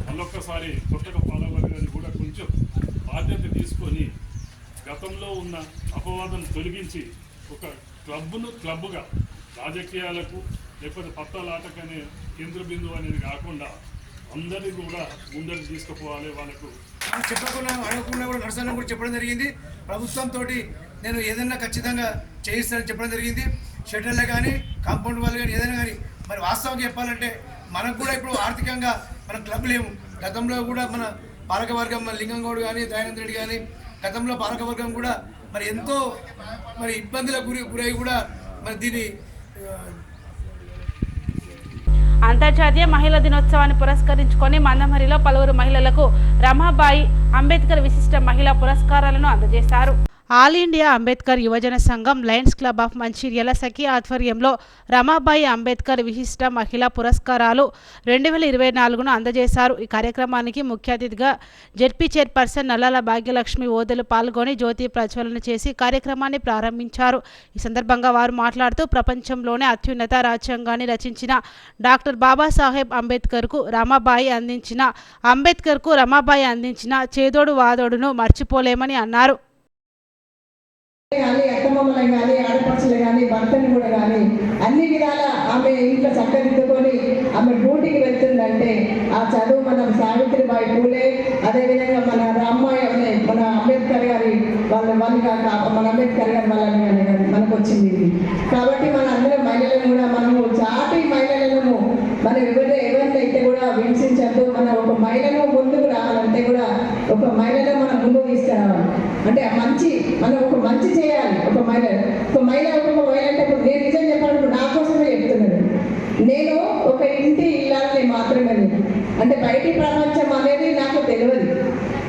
మళ్ళొక్కసారి కొత్తగా పాలవర్గాన్ని కూడా కొంచెం బాధ్యత తీసుకొని గతంలో ఉన్న అపవాదం తొలగించి ఒక క్లబ్గా రాజకీయాలకు లేకపోతే పట్టాలాటకనే కేంద్ర బిందువు అనేది కాకుండా అందరినీ కూడా ముందరికి తీసుకుపోవాలి. వాళ్ళకు చెప్పకుండా అడగకుండా కూడా నడుస్తానని కూడా చెప్పడం జరిగింది. ప్రభుత్వంతో నేను ఏదైనా ఖచ్చితంగా చేయిస్తానని చెప్పడం జరిగింది. షెటర్లే కానీ కాంపౌండ్ వాళ్ళు కానీ ఏదైనా కానీ మరి వాస్తవంగా చెప్పాలంటే మనకు కూడా ఇప్పుడు ఆర్థికంగా మన క్లబ్ లేము. గతంలో కూడా మన పాలకవర్గం లింగంగౌడ్ కానీ దయానంద్ రెడ్డి కానీ గతంలో పాలకవర్గం కూడా మరి ఎంతో మరి ఇబ్బందులకు గురై కూడా మరి దీన్ని అంతర్జాతీయ మహిళా దినోత్సవాన్ని పురస్కరించుకొని మందమరిలో పలువురు మహిళలకు రమాబాయి అంబేద్కర్ విశిష్ట మహిళా పురస్కారాలను అందజేశారు. ఆల్ ఇండియా అంబేద్కర్ యువజన సంఘం లయన్స్ క్లబ్ ఆఫ్ మంచిర్యాల సఖి ఆధ్వర్యంలో రమాబాయి అంబేద్కర్ విశిష్ట మహిళా పురస్కారాలు 2024ను అందజేశారు. ఈ కార్యక్రమానికి ముఖ్య అతిథిగా జెడ్పీ చైర్పర్సన్ నల్లాల భాగ్యలక్ష్మి ఓదెలు పాల్గొని జ్యోతి ప్రజ్వలన చేసి కార్యక్రమాన్ని ప్రారంభించారు. ఈ సందర్భంగా వారు మాట్లాడుతూ ప్రపంచంలోనే అత్యున్నత రాజ్యాంగాన్ని రచించిన డాక్టర్ బాబాసాహెబ్ అంబేద్కర్కు రమాబాయి అందించిన చేదోడు వాదోడును మర్చిపోలేమని అన్నారు. కానీ అత్తమ్మమ్మలు కానీ ఆడపడుచులు కానీ భర్తని కూడా కానీ అన్ని విధాల ఆమె ఇంట్లో చక్కదిద్దుకొని ఆమె డ్యూటీకి వెళ్తుందంటే ఆ చదువు మనం సావిత్రిబాయి పూలే అదేవిధంగా మన రామ్మాయి మన అంబేద్కర్ గారి మన అంబేద్కర్ గారి వాళ్ళని కానీ మనకు వచ్చింది. కాబట్టి మన అందరం మహిళలను కూడా మనము చాటి మహిళలను మనం ఎవరినైతే కూడా హింసించద్దు. మన ఒక మహిళను ముందుకు రావాలంటే కూడా ఒక మహిళను మనం ముందుకు తీసుకురావాలి. అంటే మనం ఒక మంచి చేయాలి. ఒక మహిళ అంటే ఇప్పుడు నేను నిజం చెప్పాలంటే నా కోసమే చెప్తున్నాను. నేను ఒక ఇంటి ఇల్లాలని మాత్రమే అంటే బయటి ప్రపంచం అనేది నాకు తెలియదు.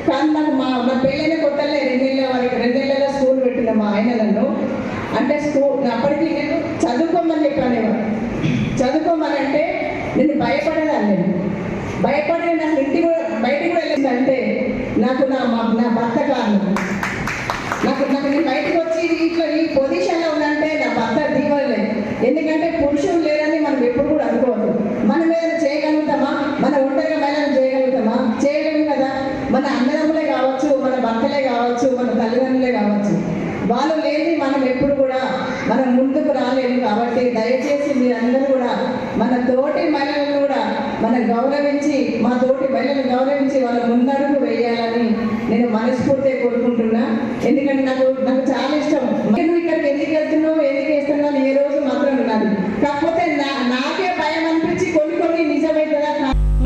కానీ నాకు నా పెళ్ళైన కొత్తలే 2 నెలల స్కూల్ పెట్టిన మా ఆయన నన్ను అంటే అప్పటికి నేను చదువుకోమని చెప్పాను. చదువుకోమనంటే నేను భయపడేదాన్ని. భయపడే నాకు ఇంటి కూడా బయటికి కూడా వెళ్ళిందంటే నాకు నా భర్త కారణం. నాకు నేను బయటకు వచ్చి ఇట్లా ఈ పొజిషన్లో ఉందంటే నా భర్త దీవలే. ఎందుకంటే పురుషులు లేరని మనం ఎప్పుడు కూడా అనుకోవద్దు. మనం ఏదైనా చేయగలుగుతామా? మన ఒంటరిగా మహిళను చేయగలుగుతామా? చేయలేము కదా. మన అన్నదమ్ములే కావచ్చు, మన భర్తలే కావచ్చు, మన తల్లిదండ్రులే కావచ్చు, వాళ్ళు లేని మనం ఎప్పుడు కూడా మనం ముందుకు రాలేము. కాబట్టి దయచేసి మీరందరూ కూడా మన తోటి మహిళలను కూడా మనం గౌరవించి మా తోటి మహిళలను గౌరవించి వాళ్ళ ముందడుగు వేయాలని నేను మనస్ఫూర్తిగా కోరుకుంటున్నా. ఎందుకంటే నాకు చాలా ఇష్టం. నేను ఇక్కడికి ఎందుకు వెళ్తున్నావు ఎందుకు వేస్తున్నావు ఏ రోజు మాత్రం ఉన్నది. కాకపోతే నాకే భయం అనిపించి కొన్ని నిజమవుతుందా.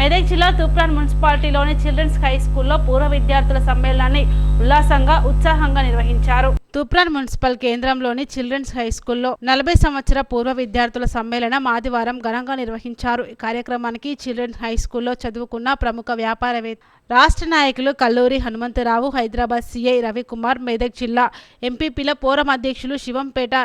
మెదక్ జిల్లా తూప్రాన్ మున్సిపాలిటీలోని చిల్డ్రన్స్ హై స్కూల్లో పూర్వ విద్యార్థుల సమ్మేళనాన్ని ఉల్లాసంగా ఉత్సాహంగా నిర్వహించారు. తూప్రాన్ మున్సిపల్ కేంద్రంలోని చిల్డ్రన్స్ హై స్కూల్లో 40 సంవత్సర పూర్వ విద్యార్థుల సమ్మేళనం ఆదివారం ఘనంగా నిర్వహించారు. ఈ కార్యక్రమానికి చిల్డ్రన్స్ హై స్కూల్లో చదువుకున్న ప్రముఖ వ్యాపారవేత్త, రాష్ట్ర నాయకులు కల్లూరి హనుమంతరావు, హైదరాబాద్ సిఐ రవికుమార్, మెదక్ జిల్లా ఎంపీపీల ఫోరం అధ్యక్షులు శివంపేట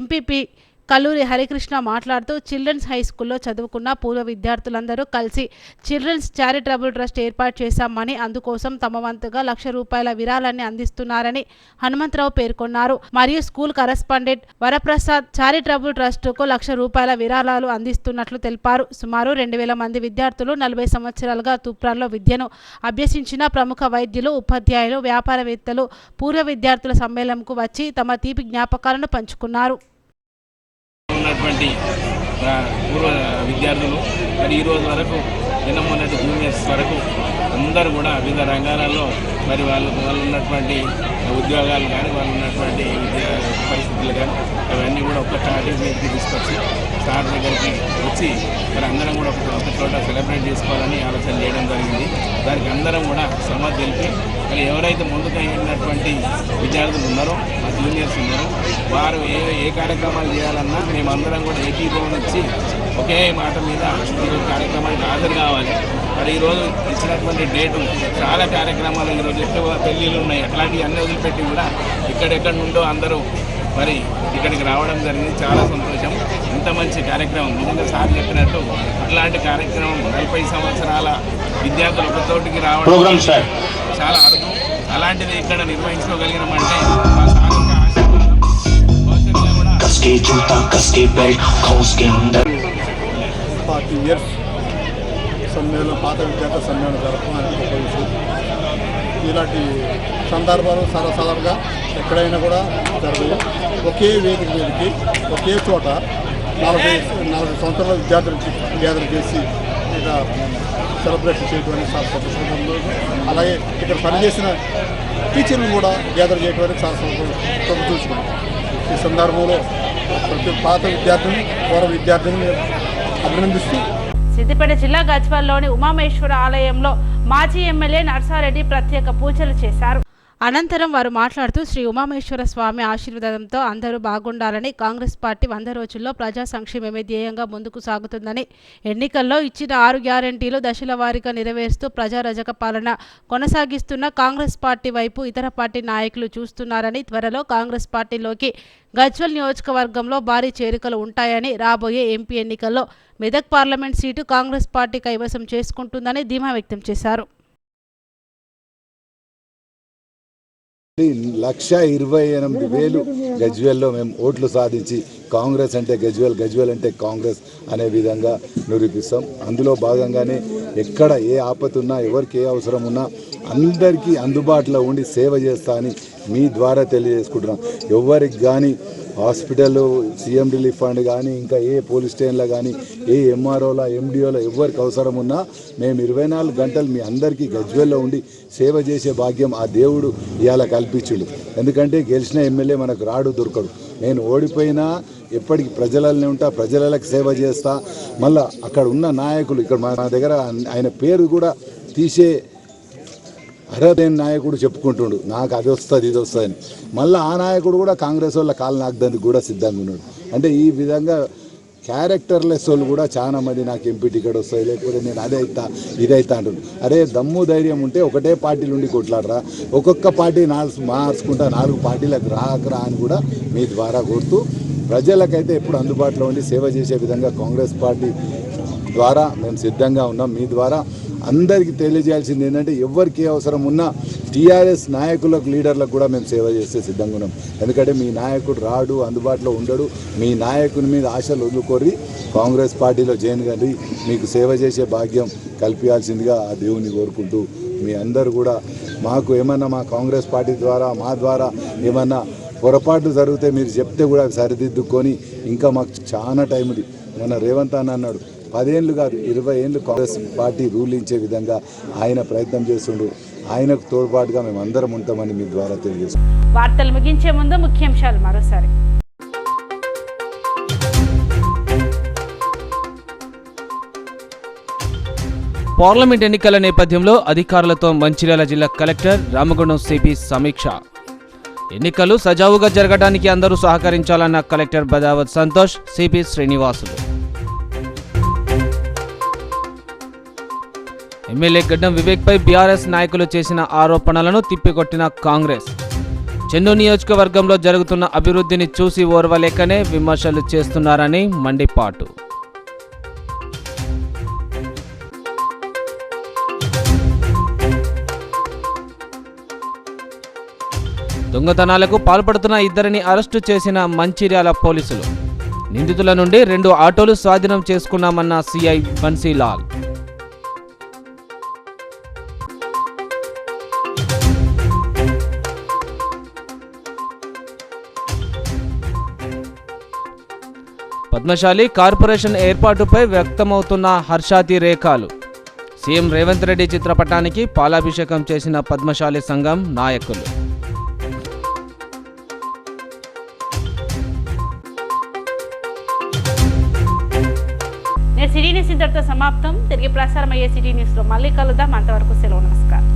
ఎంపీపీ కల్లూరి హరికృష్ణ మాట్లాడుతూ చిల్డ్రన్స్ హై స్కూల్లో చదువుకున్న పూర్వ విద్యార్థులందరూ కలిసి చిల్డ్రన్స్ చారిటబుల్ ట్రస్ట్ ఏర్పాటు చేశామని, అందుకోసం తమ వంతుగా ₹1,00,000 విరాళాన్ని అందిస్తున్నారని హనుమంతరావు పేర్కొన్నారు. మరియు స్కూల్ కరెస్పాండెంట్ వరప్రసాద్ చారిటబుల్ ట్రస్టుకు ₹1,00,000 విరాళాలు అందిస్తున్నట్లు తెలిపారు. సుమారు 2,000 మంది విద్యార్థులు 40 సంవత్సరాలుగా తూప్రాన్లో విద్యను అభ్యసించిన ప్రముఖ వైద్యులు, ఉపాధ్యాయులు, వ్యాపారవేత్తలు పూర్వ విద్యార్థుల సమ్మేళనంకు వచ్చి తమ తీపి జ్ఞాపకాలను పంచుకున్నారు. ఉన్నటువంటి పూర్వ విద్యార్థులు మరి ఈరోజు వరకు నిన్న మొన్నటి జూనియర్స్ వరకు అందరూ కూడా వివిధ రంగాలలో మరి వాళ్ళు ఉన్నటువంటి ఉద్యోగాలు కానీ వాళ్ళు ఉన్నటువంటి విద్యా పరిస్థితులు కానీ అవన్నీ కూడా ఒక స్టార్టింగ్ మీదకి తీసుకొచ్చి స్టార్ దగ్గరికి వచ్చి మరి అందరం కూడా ఒక చోట సెలబ్రేట్ చేసుకోవాలని ఆలోచన చేయడం జరిగింది. దానికి అందరం కూడా సమ్మతి తెలిపి మరి ఎవరైతే ముందుకు అయినటువంటి విద్యార్థులు ఉన్నారో మా జూనియర్స్ ఉన్నారో వారు ఏ కార్యక్రమాలు చేయాలన్నా మేమందరం కూడా ఏకీభవనం ఇచ్చి ఒకే మాట మీద ఈ కార్యక్రమానికి హాజరు కావాలి. మరి ఈరోజు ఇచ్చినటువంటి డేటు చాలా కార్యక్రమాలు ఈరోజు ఎక్కువ పెళ్ళిళ్ళు ఉన్నాయి, అట్లాంటివి అన్నీ వదిలిపెట్టి కూడా ఎక్కడెక్కడి నుండో అందరూ మరి ఇక్కడికి రావడం జరిగింది. చాలా సంతోషం. ఇంత మంచి కార్యక్రమం నిజంగా సార్ చెప్పినట్టు ఇట్లాంటి కార్యక్రమం 40 సంవత్సరాల విద్యార్థులు ఒక చోటికి రావడం చాలా అరుదు. అలాంటిది ఇక్కడ నిర్వహించుకోగలిగినామంటే మా సార్ యొక్క ఆశీర్వాదం. భవిష్యత్తులో కూడా 40 years సమ్మేళనం, పాత విద్యార్థుల సమ్మేళనం జరపడానికి ఒక విషయం. ఇలాంటి సందర్భాలు సరసరగా ఎక్కడైనా కూడా జరగదు. ఒకే వేదిక మీదకి ఒకే చోట 40 సంవత్సరాల విద్యార్థులు గ్యాదర్ చేసి ఇక సెలబ్రేషన్ చేయడానికి చాలా సంతోషంగా. అలాగే ఇక్కడ పనిచేసిన టీచర్లు కూడా గ్యాదర్ చేయడానికి చాలా సంతోషం చూసుకున్నాం. ఈ సందర్భంలో ప్రతి పాత విద్యార్థులను, పూర్వ విద్యార్థులను అభినందిస్తూ సిద్దిపేట జిల్లా గజ్వేల్లోని ఉమామేశ్వర ఆలయంలో మాజీ ఎమ్మెల్యే నర్సారెడ్డి ప్రత్యేక పూజలు చేశారు. అనంతరం వారు మాట్లాడుతూ శ్రీ ఉమామేశ్వర స్వామి ఆశీర్వాదంతో అందరూ బాగుండాలని, కాంగ్రెస్ పార్టీ 100 రోజుల్లో ప్రజా సంక్షేమమే ధ్యేయంగా ముందుకు సాగుతుందని, ఎన్నికల్లో ఇచ్చిన 6 గ్యారంటీలు దశల వారీగా నెరవేరుస్తూ ప్రజారజక పాలన కొనసాగిస్తున్న కాంగ్రెస్ పార్టీ వైపు ఇతర పార్టీ నాయకులు చూస్తున్నారని, త్వరలో కాంగ్రెస్ పార్టీలోకి గజ్వేల్ నియోజకవర్గంలో భారీ చేరికలు ఉంటాయని, రాబోయే ఎంపీ ఎన్నికల్లో Medak parliament seat Congress party కైవసం చేసుకుంటుందని ధీమా వ్యక్తం చేశారు. 1,28,000 గజ్వేల్లో మేము ఓట్లు సాధించి కాంగ్రెస్ అంటే గజ్వేల్, గజ్వేల్ అంటే కాంగ్రెస్ అనే విధంగా నిరూపిస్తాం. అందులో భాగంగానే ఎక్కడ ఏ ఆపతున్నా, ఎవరికి ఏ అవసరం ఉన్నా అందరికీ అందుబాటులో ఉండి సేవ చేస్తా అని మీ ద్వారా తెలియజేసుకుంటున్నాం. ఎవరికి కానీ హాస్పిటల్, సీఎం రిలీఫ్ ఫండ్ కానీ, ఇంకా ఏ పోలీస్ స్టేషన్లో కానీ, ఏ ఎంఆర్ఓలో, ఎండిఓలో ఎవరికి అవసరం ఉన్నా మేము 24 గంటలు మీ అందరికీ గజ్వేల్లో ఉండి సేవ చేసే భాగ్యం ఆ దేవుడు ఇవాళ కల్పించుడు. ఎందుకంటే గెలిచిన ఎమ్మెల్యే మనకు రాడు దొరకడు. నేను ఓడిపోయినా ఎప్పటికీ ప్రజలనే ఉంటా, ప్రజలకు సేవ చేస్తా. మళ్ళీ అక్కడ ఉన్న నాయకులు, ఇక్కడ మా దగ్గర ఆయన పేరు కూడా తీసే అర్హతైన నాయకుడు చెప్పుకుంటుండు, నాకు అది వస్తుంది ఇది వస్తుంది అని. మళ్ళీ ఆ నాయకుడు కూడా కాంగ్రెస్ వాళ్ళ కాలు నాకుదానికి కూడా సిద్ధంగా ఉన్నాడు. అంటే ఈ విధంగా క్యారెక్టర్లెస్ వాళ్ళు కూడా చాలా మంది నాకు ఎంపీ టికెట్ వస్తాయి, లేకపోతే నేను అదే అవుతా ఇదైతా అంటున్నాను. అరే దమ్ము ధైర్యం ఉంటే ఒకటే పార్టీ నుండి కొట్లాడరా, ఒక్కొక్క పార్టీ మార్చుకుంటా 4 పార్టీలకు రాకరా అని కూడా మీ ద్వారా కోరుతూ, ప్రజలకైతే ఎప్పుడు అందుబాటులో ఉండి సేవ చేసే విధంగా కాంగ్రెస్ పార్టీ ద్వారా మేము సిద్ధంగా ఉన్నాం. మీ ద్వారా అందరికీ తెలియజేయాల్సింది ఏంటంటే ఎవరికి అవసరం ఉన్నా టీఆర్ఎస్ నాయకులకు, లీడర్లకు కూడా మేము సేవ చేస్తే సిద్ధంగా ఉన్నాం. ఎందుకంటే మీ నాయకుడు రాడు, అందుబాటులో ఉండడు. మీ నాయకుని మీద ఆశలు వదులుకోరి కాంగ్రెస్ పార్టీలో జాయిన్ కండి, మీకు సేవ చేసే భాగ్యం కల్పించాల్సిందిగా ఆ దేవుని కోరుకుంటూ, మీ అందరూ కూడా మాకు ఏమన్నా మా కాంగ్రెస్ పార్టీ ద్వారా మా ద్వారా ఏమన్నా పొరపాట్లు జరిగితే మీరు చెప్తే కూడా సరిదిద్దుకొని, ఇంకా మాకు చాలా టైం ఉంది. మన రేవంత్ అన్న అన్నాడు 10 ఏళ్ళు కాదు 20 ఏళ్ళు కాంగ్రెస్ పార్టీ రూలించే విధంగా ఆయన ప్రయత్నం చేస్తుండు. ఆయనకు తోడ్పాటుగా మేము అందరం ఉంటామని మీ ద్వారా తెలియజేస్తాం. వార్తలు ముగించే ముందు ముఖ్యాంశాలు మరోసారి. పార్లమెంట్ ఎన్నికల నేపథ్యంలో అధికారులతో మంచిర్యాల జిల్లా కలెక్టర్ రామగుండం సిపి సమీక్ష. ఎన్నికలు సజావుగా జరగడానికి అందరూ సహకరించాలన్న collector Badavath Santosh, CP Srinivasulu. MLA Gaddam వివేక్పై బీఆర్ఎస్ నాయకులు చేసిన ఆరోపణలను తిప్పికొట్టిన కాంగ్రెస్. చెన్నూరు నియోజకవర్గంలో జరుగుతున్న అభివృద్ధిని చూసి ఓర్వలేకనే విమర్శలు చేస్తున్నారని మండిపాటు. దొంగతనాలకు పాల్పడుతున్న ఇద్దరిని అరెస్టు చేసిన మంచిర్యాల పోలీసులు. నిందితుల నుండి 2 ఆటోలు స్వాధీనం చేసుకున్నామన్న సిఐ బన్సీలాల్. పద్మశాలి కార్పొరేషన్ ఏర్పాటుపై వ్యక్తమవుతున్న హర్షాతిరేకాలు. సీఎం రేవంత్ రెడ్డి చిత్రపటానికి పాలాభిషేకం చేసిన పద్మశాలి సంఘం నాయకులు. సిటీ న్యూస్ ఇంతటితో సమాప్తం. తిరిగి ప్రసారమయ్యే సిటీ న్యూస్లో మళ్ళీ కలుద్దాం. అంతవరకు సెలవు, నమస్కారం.